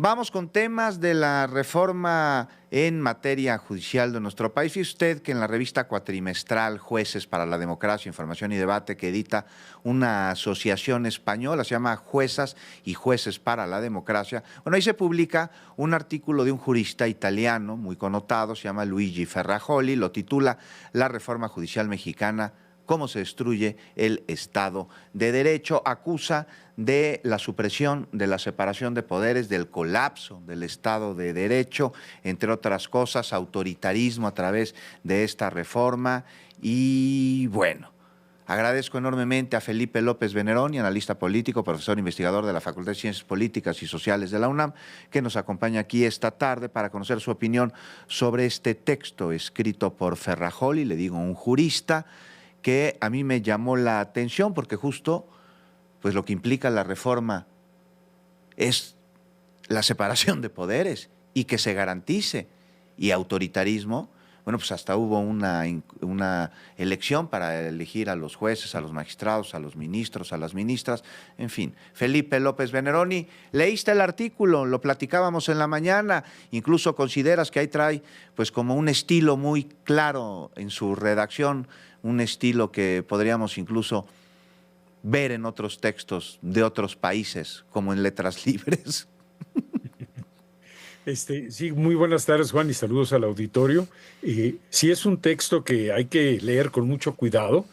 Vamos con temas de la reforma en materia judicial de nuestro país. Fíjese usted que en la revista cuatrimestral Jueces para la Democracia, Información y Debate, que edita una asociación española, se llama Juezas y Jueces para la Democracia, bueno, ahí se publica un artículo de un jurista italiano muy connotado, se llama Luigi Ferrajoli, lo titula La reforma judicial mexicana, cómo se destruye el Estado de Derecho. Acusa de la supresión de la separación de poderes, del colapso del Estado de Derecho, entre otras cosas, autoritarismo a través de esta reforma. Y bueno, agradezco enormemente a Felipe López Veneroni, analista político, profesor investigador de la Facultad de Ciencias Políticas y Sociales de la UNAM, que nos acompaña aquí esta tarde para conocer su opinión sobre este texto escrito por Ferrajoli, le digo un jurista, que a mí me llamó la atención porque justo pues lo que implica la reforma es la separación de poderes y que se garantice. Y autoritarismo, bueno, pues hasta hubo una elección para elegir a los jueces, a los magistrados, a los ministros, a las ministras, en fin. Felipe López Veneroni, leíste el artículo, lo platicábamos en la mañana, incluso consideras que ahí trae pues como un estilo muy claro en su redacción, un estilo que podríamos incluso ver en otros textos de otros países, como en Letras Libres. Sí, muy buenas tardes, Juan, y saludos al auditorio. Sí, es un texto que hay que leer con mucho cuidado.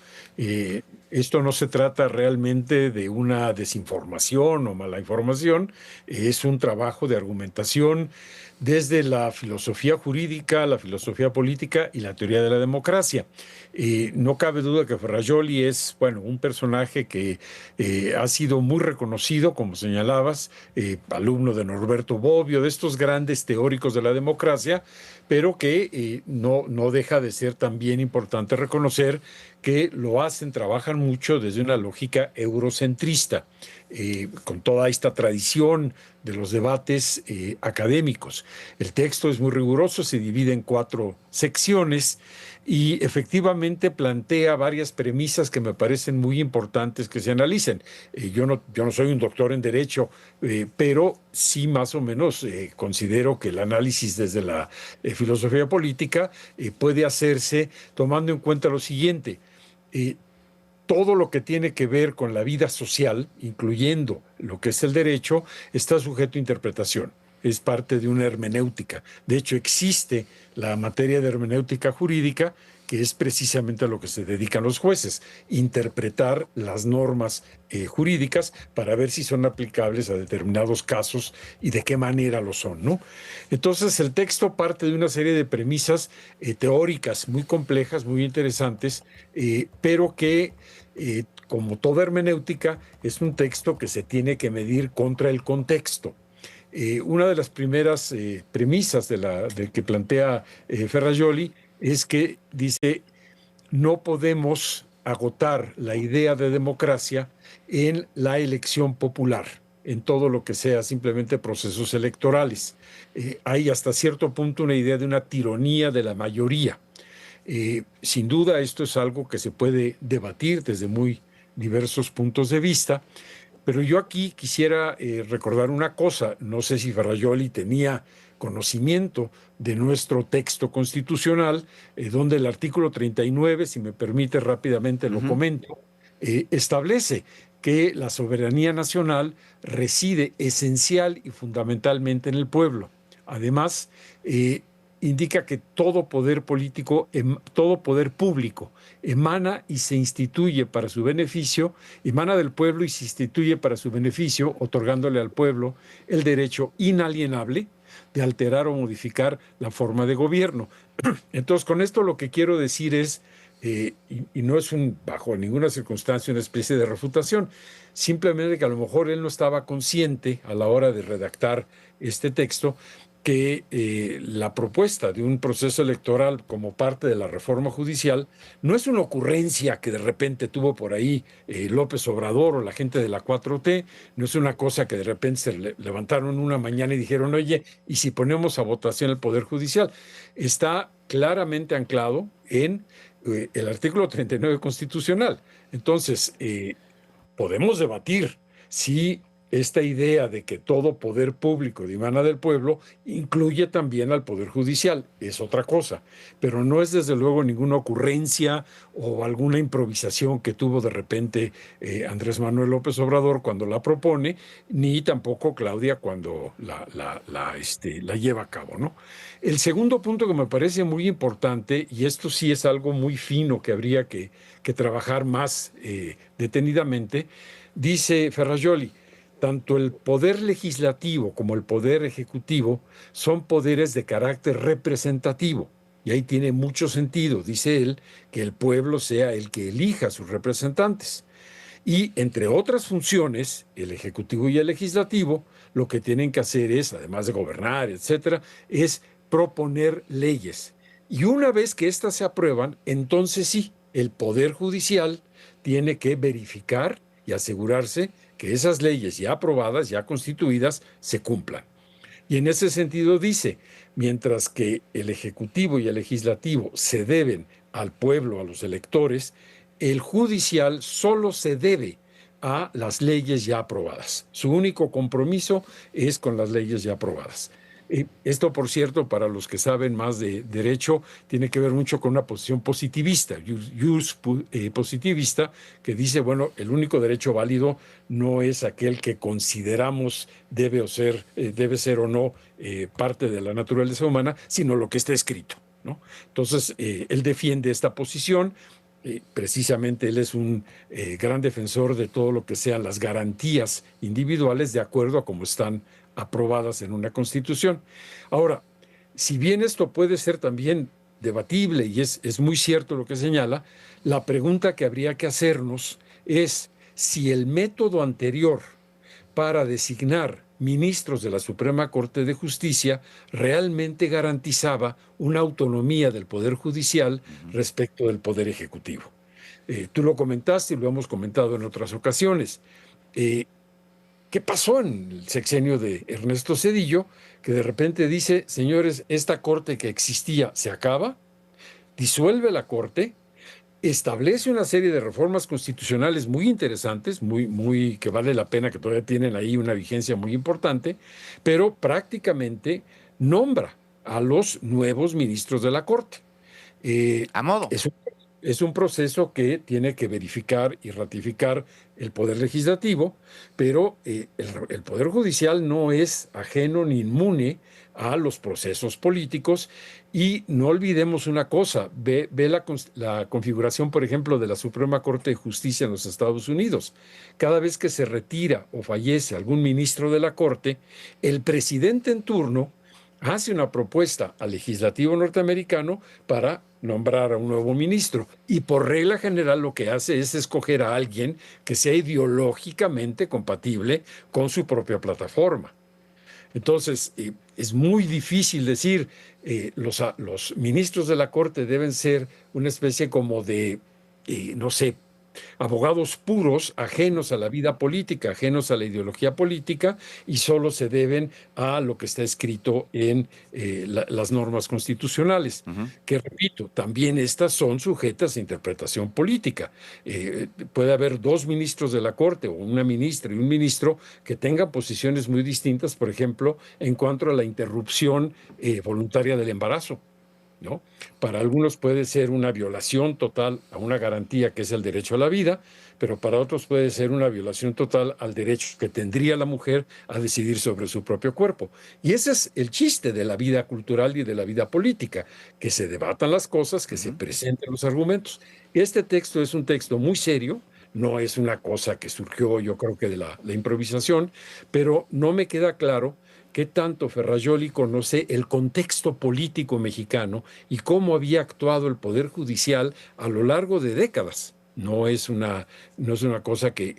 Esto no se trata realmente de una desinformación o mala información, es un trabajo de argumentación desde la filosofía jurídica, la filosofía política y la teoría de la democracia. No cabe duda que Ferrajoli es, bueno, un personaje que ha sido muy reconocido, como señalabas, alumno de Norberto Bobbio, de estos grandes teóricos de la democracia, pero que no deja de ser también importante reconocer que lo hacen, trabajan mucho desde una lógica eurocentrista, con toda esta tradición de los debates académicos. El texto es muy riguroso, se divide en 4 secciones y efectivamente plantea varias premisas que me parecen muy importantes que se analicen. Yo no soy un doctor en Derecho, pero sí más o menos considero que el análisis desde la filosofía política puede hacerse tomando en cuenta lo siguiente. eh, Todo lo que tiene que ver con la vida social, incluyendo lo que es el derecho, está sujeto a interpretación. Es parte de una hermenéutica. De hecho, existe la materia de hermenéutica jurídica, que es precisamente a lo que se dedican los jueces, interpretar las normas jurídicas para ver si son aplicables a determinados casos y de qué manera lo son, ¿no? Entonces, el texto parte de una serie de premisas teóricas muy complejas, muy interesantes, pero que como toda hermenéutica, es un texto que se tiene que medir contra el contexto. Una de las primeras premisas de que plantea Ferrajoli es que dice, no podemos agotar la idea de democracia en la elección popular, en todo lo que sea simplemente procesos electorales. Hay hasta cierto punto una idea de una tiranía de la mayoría. Sin duda, esto es algo que se puede debatir desde muy diversos puntos de vista, pero yo aquí quisiera recordar una cosa. No sé si Ferrajoli tenía conocimiento de nuestro texto constitucional, donde el artículo 39, si me permite rápidamente lo comento, establece que la soberanía nacional reside esencial y fundamentalmente en el pueblo. Además, indica que todo poder político, todo poder público emana y se instituye para su beneficio, emana del pueblo y se instituye para su beneficio, otorgándole al pueblo el derecho inalienable de alterar o modificar la forma de gobierno. Entonces, con esto lo que quiero decir es, y no es bajo ninguna circunstancia una especie de refutación, simplemente que a lo mejor él no estaba consciente a la hora de redactar este texto que la propuesta de un proceso electoral como parte de la reforma judicial no es una ocurrencia que de repente tuvo por ahí López Obrador o la gente de la 4T, no es una cosa que de repente levantaron una mañana y dijeron, oye, ¿y si ponemos a votación el Poder Judicial? Está claramente anclado en el artículo 39 constitucional. Entonces, podemos debatir si esta idea de que todo poder público dimana del pueblo incluye también al poder judicial, es otra cosa, pero no es desde luego ninguna ocurrencia o alguna improvisación que tuvo de repente Andrés Manuel López Obrador cuando la propone, ni tampoco Claudia cuando la lleva a cabo, ¿no? El segundo punto que me parece muy importante, y esto sí es algo muy fino que habría que trabajar más detenidamente, dice Ferrajoli: tanto el poder legislativo como el poder ejecutivo son poderes de carácter representativo. Y ahí tiene mucho sentido, dice él, que el pueblo sea el que elija a sus representantes. Y entre otras funciones, el ejecutivo y el legislativo lo que tienen que hacer es, además de gobernar, etcétera, es proponer leyes. Y una vez que éstas se aprueban, entonces sí, el Poder Judicial tiene que verificar y asegurarse que esas leyes ya aprobadas, ya constituidas, se cumplan. Y en ese sentido dice, mientras que el Ejecutivo y el Legislativo se deben al pueblo, a los electores, el judicial solo se debe a las leyes ya aprobadas. Su único compromiso es con las leyes ya aprobadas. Esto, por cierto, para los que saben más de derecho, tiene que ver mucho con una posición positivista, positivista, que dice, bueno, el único derecho válido no es aquel que consideramos debe ser o no parte de la naturaleza humana, sino lo que está escrito, ¿no? Entonces, él defiende esta posición. Precisamente él es un gran defensor de todo lo que sean las garantías individuales de acuerdo a cómo están aprobadas en una constitución. Ahora, si bien esto puede ser también debatible y es muy cierto lo que señala, la pregunta que habría que hacernos es si el método anterior para designar ministros de la Suprema Corte de Justicia realmente garantizaba una autonomía del Poder Judicial respecto del Poder Ejecutivo. Tú lo comentaste y lo hemos comentado en otras ocasiones. ¿Qué pasó en el sexenio de Ernesto Zedillo? Que de repente dice, señores, esta corte que existía se acaba, disuelve la corte, establece una serie de reformas constitucionales muy interesantes, que vale la pena, que todavía tienen ahí una vigencia muy importante, pero prácticamente nombra a los nuevos ministros de la corte. A modo. Es un proceso que tiene que verificar y ratificar el Poder Legislativo, pero el Poder Judicial no es ajeno ni inmune a los procesos políticos. Y no olvidemos una cosa, ve la configuración, por ejemplo, de la Suprema Corte de Justicia en los Estados Unidos. Cada vez que se retira o fallece algún ministro de la Corte, el presidente en turno hace una propuesta al legislativo norteamericano para nombrar a un nuevo ministro. Y por regla general lo que hace es escoger a alguien que sea ideológicamente compatible con su propia plataforma. Entonces, es muy difícil decir, los ministros de la Corte deben ser una especie como de, no sé, abogados puros, ajenos a la vida política, ajenos a la ideología política, y solo se deben a lo que está escrito en las normas constitucionales, que repito, también estas son sujetas a interpretación política. Puede haber dos ministros de la Corte o una ministra y un ministro que tengan posiciones muy distintas, por ejemplo, en cuanto a la interrupción voluntaria del embarazo, ¿no? Para algunos puede ser una violación total a una garantía que es el derecho a la vida, pero para otros puede ser una violación total al derecho que tendría la mujer a decidir sobre su propio cuerpo. Y ese es el chiste de la vida cultural y de la vida política, que se debatan las cosas, que se presenten los argumentos. Este texto es un texto muy serio, no es una cosa que surgió, yo creo que de la improvisación, pero no me queda claro qué tanto Ferrajoli conoce el contexto político mexicano y cómo había actuado el Poder Judicial a lo largo de décadas. No es una cosa que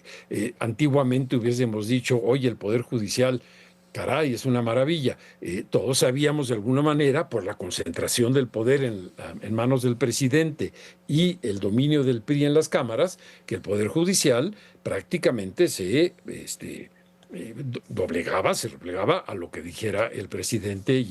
antiguamente hubiésemos dicho, oye, el Poder Judicial, caray, es una maravilla. Todos sabíamos de alguna manera, por la concentración del poder en manos del presidente y el dominio del PRI en las cámaras, que el Poder Judicial prácticamente se se replegaba a lo que dijera el presidente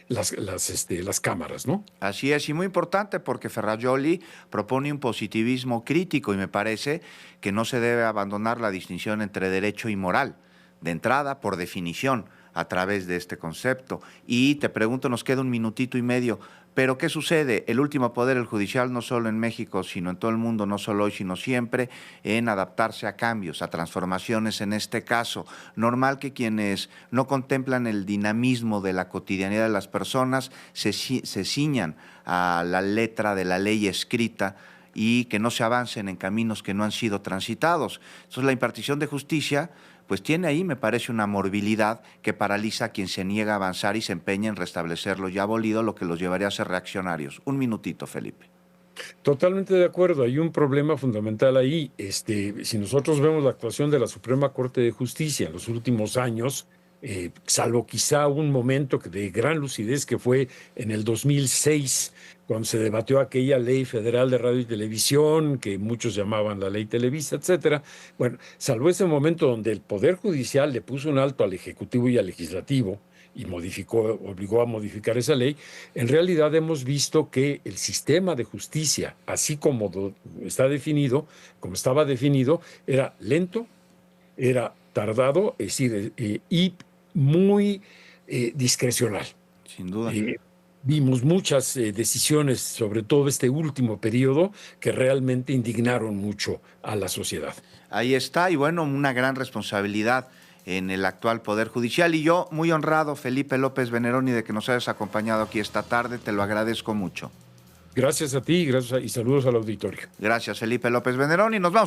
las cámaras, ¿no? Así es, y muy importante porque Ferrajoli propone un positivismo crítico y me parece que no se debe abandonar la distinción entre derecho y moral, de entrada, por definición, a través de este concepto. Y te pregunto, nos queda un minutito y medio, pero ¿qué sucede? El último poder, el judicial, no solo en México, sino en todo el mundo, no solo hoy, sino siempre, en adaptarse a cambios, a transformaciones en este caso. Normal que quienes no contemplan el dinamismo de la cotidianidad de las personas se ciñan a la letra de la ley escrita y que no se avancen en caminos que no han sido transitados. Entonces, la impartición de justicia pues tiene ahí, me parece, una morbilidad que paraliza a quien se niega a avanzar y se empeña en restablecer lo ya abolido, lo que los llevaría a ser reaccionarios. Un minutito, Felipe. Totalmente de acuerdo, hay un problema fundamental ahí. Si nosotros vemos la actuación de la Suprema Corte de Justicia en los últimos años, salvo quizá un momento de gran lucidez que fue en el 2006, cuando se debatió aquella ley federal de radio y televisión, que muchos llamaban la ley Televisa, etcétera. Bueno, salvo ese momento donde el Poder Judicial le puso un alto al Ejecutivo y al Legislativo y obligó a modificar esa ley, en realidad hemos visto que el sistema de justicia, así como está definido, como estaba definido, era lento, era tardado, es decir, y muy discrecional. Sin duda. Vimos muchas decisiones, sobre todo este último periodo, que realmente indignaron mucho a la sociedad. Ahí está, y bueno, una gran responsabilidad en el actual Poder Judicial. Y yo, muy honrado, Felipe López Veneroni, de que nos hayas acompañado aquí esta tarde, te lo agradezco mucho. Gracias a ti y saludos al auditorio. Gracias, Felipe López Veneroni. Nos vamos.